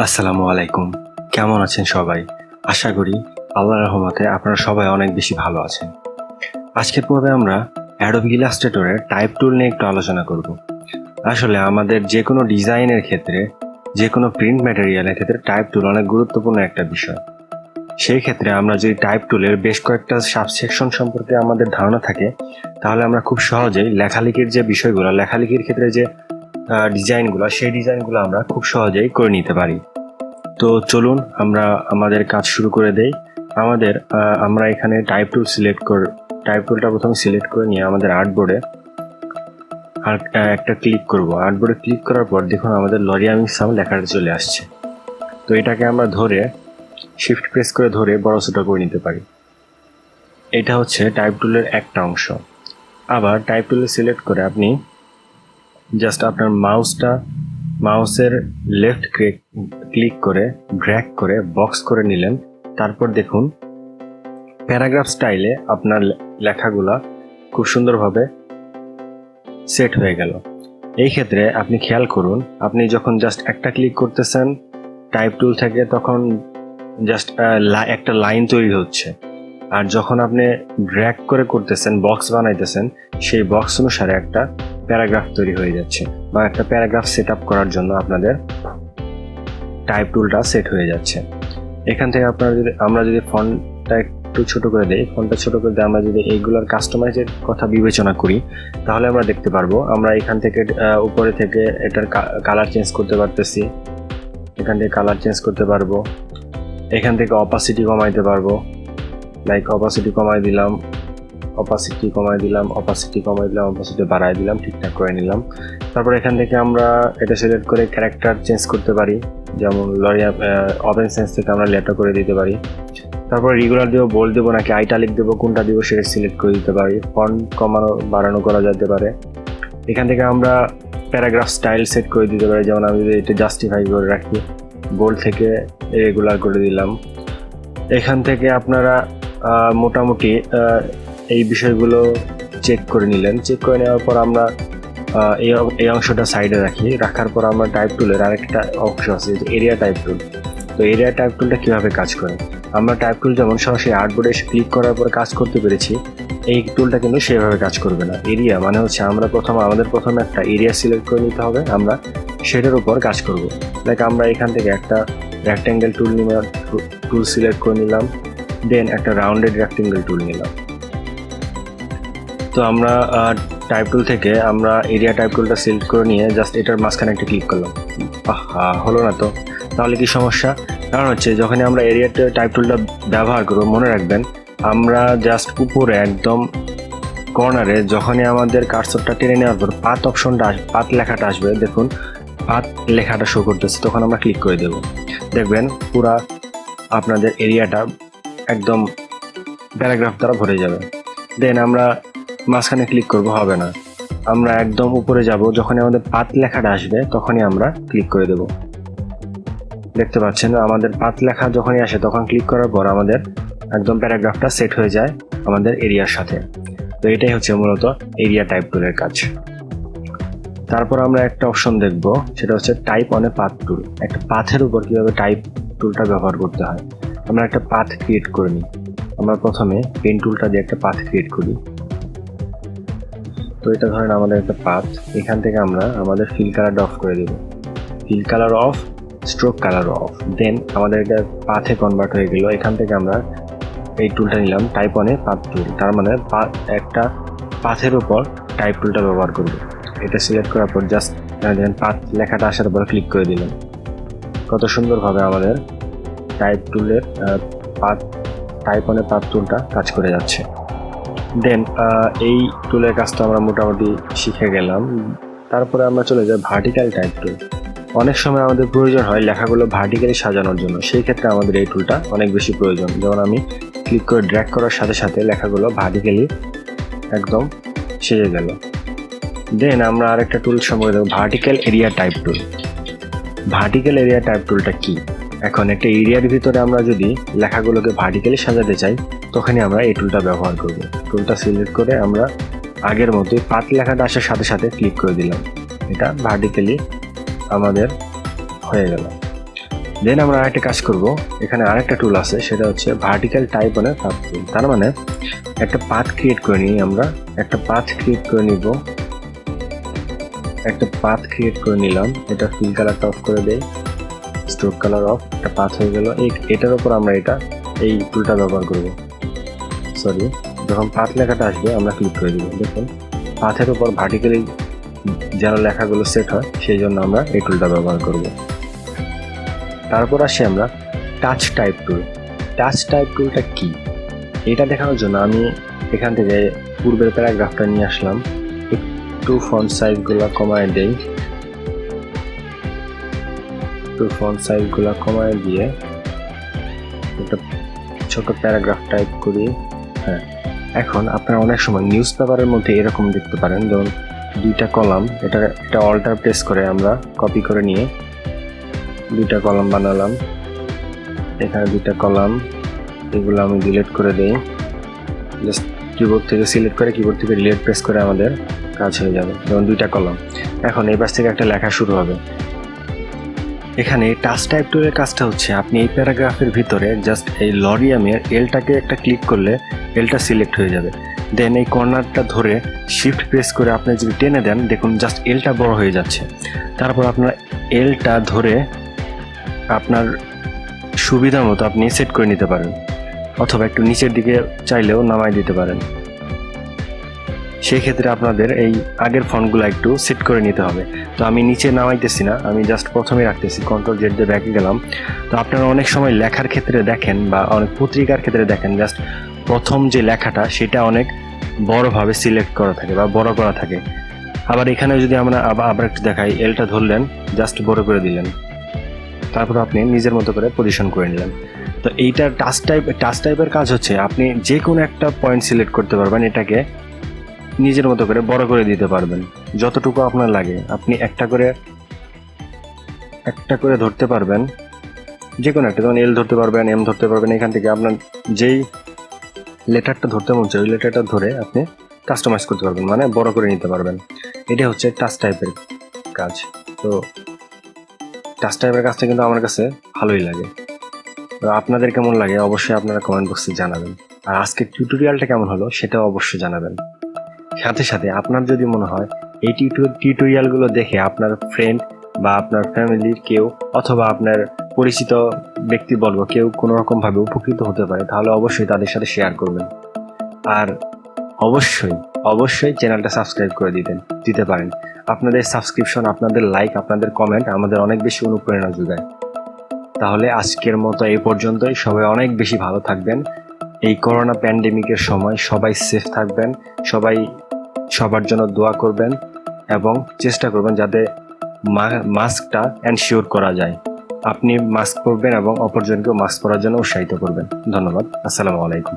আসসালামু আলাইকুম। কেমন আছেন সবাই? আশা করি আল্লাহর রহমতে আপনারা সবাই অনেক বেশি ভালো আছেন। আজকের পর্বে আমরা অ্যাডোবি ইলাস্ট্রেটরের টাইপ টুল নিয়ে একটু আলোচনা করব। আসলে আমাদের যে কোনো ডিজাইনের ক্ষেত্রে, যে কোনো প্রিন্ট ম্যাটেরিয়ালের ক্ষেত্রে টাইপ টুল অনেক গুরুত্বপূর্ণ একটা বিষয়। সেই ক্ষেত্রে আমরা যদি টাইপ টুলের বেশ কয়েকটা সাবসেকশন সম্পর্কে আমাদের ধারণা থাকে, তাহলে আমরা খুব সহজেই লেখালেখির যে বিষয়গুলো, লেখালেখির ক্ষেত্রে যে ডিজাইনগুলো, সেই ডিজাইনগুলো আমরা খুব সহজেই করে নিতে পারি। তো চলুন আমরা আমাদের কাজ শুরু করে দেই। আমরা এখানে টাইপ টুলটা প্রথমে সিলেক্ট করে নিয়ে আমাদের আর্টবোর্ডে একটা ক্লিক করব। আর্টবোর্ডে ক্লিক করার পর দেখুন আমাদের লরিয়ামিং সাম লেখাটা চলে আসছে। তো এটাকে আমরা ধরে শিফট প্রেস করে ধরে বড় ছোট করে নিতে পারি। এটা হচ্ছে টাইপ টুলের একটা অংশ। আবার টাইপ টুলে সিলেক্ট করে আপনি জাস্ট আপনার মাউসের লেফট ক্লিক করে ড্র্যাগ করে বক্স করে নিলেন। তারপর দেখুন প্যারাগ্রাফ স্টাইলে আপনার লেখাগুলা খুব সুন্দরভাবে সেট হয়ে গেল। এই ক্ষেত্রে আপনি খেয়াল করুন, আপনি যখন জাস্ট একটা ক্লিক করতেছেন টাইপ টুল থেকে, তখন জাস্ট একটা লাইন তৈরি হচ্ছে। আর যখন আপনি ড্র্যাগ করে করতেছেন, বক্স বানাইতেছেন, সেই বক্স অনুসারে একটা প্যারাগ্রাফ তৈরি হয়ে যাচ্ছে, বা একটা প্যারাগ্রাফ সেট আপ করার জন্য আপনাদের টাইপ টুলটা সেট হয়ে যাচ্ছে। এখান থেকে আমরা যদি ফন্টটা একটু ছোট করে দিই, আমরা যদি এইগুলোর কাস্টমাইজের কথা বিবেচনা করি, তাহলে আমরা দেখতে পারবো আমরা এখান থেকে উপরে থেকে এটার কালার চেঞ্জ করতে পারতেছি। এখান থেকে কালার চেঞ্জ করতে পারবো, এখান থেকে অপাসিটি কমাইতে পারবো। লাইক অপাসিটি কমাই দিলাম, অপাসিটি বাড়াই দিলাম, ঠিকঠাক করে নিলাম। তারপর এখান থেকে আমরা এটা সিলেক্ট করে ক্যারেক্টার চেঞ্জ করতে পারি, যেমন ওপেন সেন্স থেকে আমরা লেটার করে দিতে পারি। তারপর রেগুলার দেবো, বোল্ড দেবো নাকি আইটালিক দেবো, কোনটা দেবো সেটা সিলেক্ট করে দিতে পারি। ফন্ট কমানো বাড়ানো করা যেতে পারে। এখান থেকে আমরা প্যারাগ্রাফ স্টাইল সেট করে দিতে পারি, যেমন আমি যদি এটা জাস্টিফাই করে রাখি, বোল্ড থেকে রেগুলার করে দিলাম। এখান থেকে আপনারা মোটামুটি এই বিষয়গুলো চেক করে নিলেন। চেক করে নেওয়ার পর আমরা এই অংশটা সাইডে রাখার পর আমরা টাইপ টুলের আরেকটা অংশ আছে, এরিয়া টাইপ টুল। তো এরিয়া টাইপ টুলটা কীভাবে কাজ করে? আমরা টাইপ টুল যেমন সরাসরি আর্টবোর্ডে এসে ক্লিক করার পর কাজ করতে পেরেছি, এই টুলটা কিন্তু সেভাবে কাজ করবে না। এরিয়া মানে হচ্ছে আমাদের প্রথমে একটা এরিয়া সিলেক্ট করে নিতে হবে, আমরা সেটার উপর কাজ করব। লাইক আমরা এখান থেকে একটা রেক্ট্যাঙ্গেল টুল সিলেক্ট করে নিলাম, দেন একটা রাউন্ডেড রেক্ট্যাঙ্গেল টুল নিলাম। তো আমরা টাইপ টুল থেকে আমরা এরিয়া টাইপ টুলটা সিলেক্ট করে নিয়ে জাস্ট এটার মাঝখানে একটা ক্লিক করলাম। হলো না তো, তাহলে কি সমস্যা? কারণ হচ্ছে যখনই আমরা এরিয়া টাইপ টুলটা ব্যবহার করবো, মনে রাখবেন আমরা জাস্ট উপরে একদম কর্নারে যখনই আমাদের কার্সরটা টেনে নেওয়ার পর পাত লেখাটা আসবে, দেখুন পাত লেখাটা শো করতেছে, তখন আমরা ক্লিক করে দেব। দেখবেন পুরা আপনাদের এরিয়াটা একদম প্যারাগ্রাফ দ্বারা ভরে যাবে। দেন আমরা মাঝখানে ক্লিক করব, হবে না, আমরা একদম উপরে যাব, যখনই আমাদের পাত লেখাটা আসবে তখনই আমরা ক্লিক করে দেব। দেখতে পাচ্ছেন আমাদের পাত লেখা যখনই আসে তখন ক্লিক করার পর আমাদের একদম প্যারাগ্রাফটা সেট হয়ে যায় আমাদের এরিয়ার সাথে। তো এটাই হচ্ছে মূলত এরিয়া টাইপ টুলের কাজ। তারপর আমরা একটা অপশন দেখব, সেটা হচ্ছে টাইপ অন এ পাথ টুল। একটা পাথের উপর কিভাবে টাইপ টুলটা ব্যবহার করতে হয়। আমরা একটা পাথ ক্রিয়েট করে নিই। আমরা প্রথমে পেন টুলটা দিয়ে একটা পাথ ক্রিয়েট করি। তো এটা ধরেন আমাদের একটা পাথ। এখান থেকে আমরা আমাদের ফিল কালারটা অফ করে দেব, fill colour off, stroke colour off. Then আমাদের এটা পাথে কনভার্ট হয়ে গেল। এখান থেকে আমরা এই টুলটা নিলাম, টাইপ অন এ পাথ টুল। তার মানে একটা পাথের উপর টাইপ টুলটা ব্যবহার করব। এটা সিলেক্ট করার পর জাস্ট পাথ লেখাটা আসার পর ক্লিক করে দিলাম। কত সুন্দরভাবে আমাদের টাইপ টুলের টাইপ অন এ পাথ টুলটা কাজ করে যাচ্ছে। দেন এই টুলের কাজটা আমরা মোটামুটি শিখে গেলাম। তারপরে আমরা চলে যাই ভার্টিক্যাল টাইপ টুল। অনেক সময় আমাদের প্রয়োজন হয় লেখাগুলো ভার্টিক্যালি সাজানোর জন্য, সেই ক্ষেত্রে আমাদের এই টুলটা অনেক বেশি প্রয়োজন। যেমন আমি ক্লিক করে ড্র্যাগ করার সাথে সাথে লেখাগুলো ভার্টিক্যালি একদম সেজে গেল। দেন আমরা আরেকটা টুল সম্পর্কে দেখব, ভার্টিক্যাল এরিয়া টাইপ টুল। ভার্টিক্যাল এরিয়া টাইপ টুলটা কি? এখন একটা এরিয়ার ভিতরে আমরা যদি লেখাগুলোকে ভার্টিক্যালি সাজাতে চাই, তখনই আমরা এই টুলটা ব্যবহার করব। টুলটা সিলেক্ট করে আমরা আগের মতোই পাত লেখাটা আসার সাথে সাথে ক্লিক করে দিলাম, এটা ভার্টিক্যালি আমাদের হয়ে গেল। দেন আমরা আরেকটা কাজ করব, এখানে আরেকটা টুল আছে, সেটা হচ্ছে ভার্টিক্যাল টাইপ অন পাথ টুল। তার মানে একটা পাথ ক্রিয়েট করে নিই আমরা, একটা পাথ ক্রিয়েট করে নিব, একটা পাথ ক্রিয়েট করে নিলাম। এটা ফিল কালারটা অফ করে দেই, স্ট্রোক কালার অফ, একটা পাথ হয়ে গেল। এটার উপর আমরা এই টুলটা ব্যবহার করব। সরি, যখন পাথ লেখাটা আসবে আমরা ক্লিক করে দিব। দেখুন পাথের উপর ভার্টিক্যালি যেন লেখাগুলো সেট হয়, সেই জন্য আমরা এই টুলটা ব্যবহার করব। তারপর আসি আমরা টাচ টাইপ টুল। টাচ টাইপ টুলটা কি, এটা দেখানোর জন্য আমি এখান থেকে পূর্বের প্যারাগ্রাফটা নিয়ে আসলাম, একটু ফন্ট সাইজগুলো কমায় দেই, দিয়ে একটা ছোট প্যারাগ্রাফ টাইপ করি। হ্যাঁ, এখন আপনারা অনেক সময় নিউজ পেপারের মধ্যে এরকম দেখতে পারেন, যেমন দুইটা কলাম, এটা অল্টার প্রেস করে আমরা কপি করে নিয়ে দুইটা কলাম বানালাম। এখানে দুইটা কলাম, এগুলো আমি ডিলিট করে দেই। জাস্ট কিবোর্ড থেকে সিলেক্ট করে কিবোর্ড থেকে ডিলিট প্রেস করে আমাদের কাজ হয়ে যাবে। যেমন দুইটা কলাম, এখন এই পাশ থেকে একটা লেখা শুরু হবে। এখানে টাচ টাইপ টুলের কাজটা হচ্ছে, আপনি এই প্যারাগ্রাফের ভিতরে জাস্ট এই লরিয়ামের এলটাকে একটা ক্লিক করলে এলটা সিলেক্ট হয়ে যাবে। দেন এই কর্নারটা ধরে শিফট প্রেস করে আপনি যদি টেনে দেন, দেখুন জাস্ট এলটা বড় হয়ে যাচ্ছে। তারপর আপনার এলটা ধরে আপনার সুবিধা মতো আপনি সেট করে নিতে পারেন, অথবা একটু নিচের দিকে চাইলেও নামাই দিতে পারেন। সেই ক্ষেত্রে আপনাদের এই আগের ফন্টগুলো একটু সেট করে নিতে হবে। তো আমি নিচে নামাইতেছি না, আমি জাস্ট প্রথমে রাখতেছি, কন্ট্রোল জেড দিয়ে ব্যাকে গেলাম। তো আপনারা অনেক সময় লেখার ক্ষেত্রে দেখেন বা অনেক পত্রিকার ক্ষেত্রে দেখেন, জাস্ট প্রথম যে লেখাটা সেটা অনেক বড়ভাবে সিলেক্ট করা থাকে বা বড় করা থাকে। আবার এখানে যদি আমরা আবার একটু দেখাই, এলটা ধরলেন, জাস্ট বড় করে দিলেন, তারপর আপনি নিজের মতো করে পজিশন করে নিলেন। তো এইটা টাচ টাইপের কাজ হচ্ছে, আপনি যে কোনো একটা পয়েন্ট সিলেক্ট করতে পারবেন, এটাকে নিজের মতো করে বড় করে দিতে পারবেন যতটুকু আপনার লাগে। আপনি একটা করে ধরতে পারবেন, যে কোনো একটা, যেমন এল ধরতে পারবেন, এম ধরতে পারবেন। এখান থেকে আপনার যেই লেটারটা ধরতে মন চায় ওই লেটারটা ধরে আপনি কাস্টমাইজ করতে পারবেন, মানে বড় করে নিতে পারবেন। এটা হচ্ছে টাচ টাইপের কাজ। তো টাচ টাইপের কাজটা কিন্তু আমার কাছে ভালোই লাগে। তো আপনাদের কেমন লাগে অবশ্যই আপনারা কমেন্ট বক্সে জানাবেন। আর আজকের টিউটোরিয়ালটা কেমন হলো সেটাও অবশ্যই জানাবেন। সাথে সাথে আপনার যদি মনে হয় এই টিউটোরিয়ালগুলো দেখে আপনার ফ্রেন্ড বা আপনার ফ্যামিলির কেউ অথবা আপনার পরিচিত ব্যক্তিবর্গ কেউ কোনো রকমভাবে উপকৃত হতে পারে, তাহলে অবশ্যই তাদের সাথে শেয়ার করবেন। আর অবশ্যই চ্যানেলটা সাবস্ক্রাইব করে দিতে পারেন। আপনাদের সাবস্ক্রিপশন, আপনাদের লাইক, আপনাদের কমেন্ট আমাদের অনেক বেশি অনুপ্রেরণা যোগায়। তাহলে আজকের মতো এই পর্যন্তই। সবাই অনেক বেশি ভালো থাকবেন। এই করোনা প্যান্ডেমিকের সময় সবাই সেফ থাকবেন, সবার জন্য দোয়া করবেন এবং চেষ্টা করবেন যাতে মাস্কটা এনশিওর করা যায়। আপনি মাস্ক পরবেন এবং অপরজনকেও মাস্ক পরার জন্য উৎসাহিত করবেন। ধন্যবাদ। আসসালামু আলাইকুম।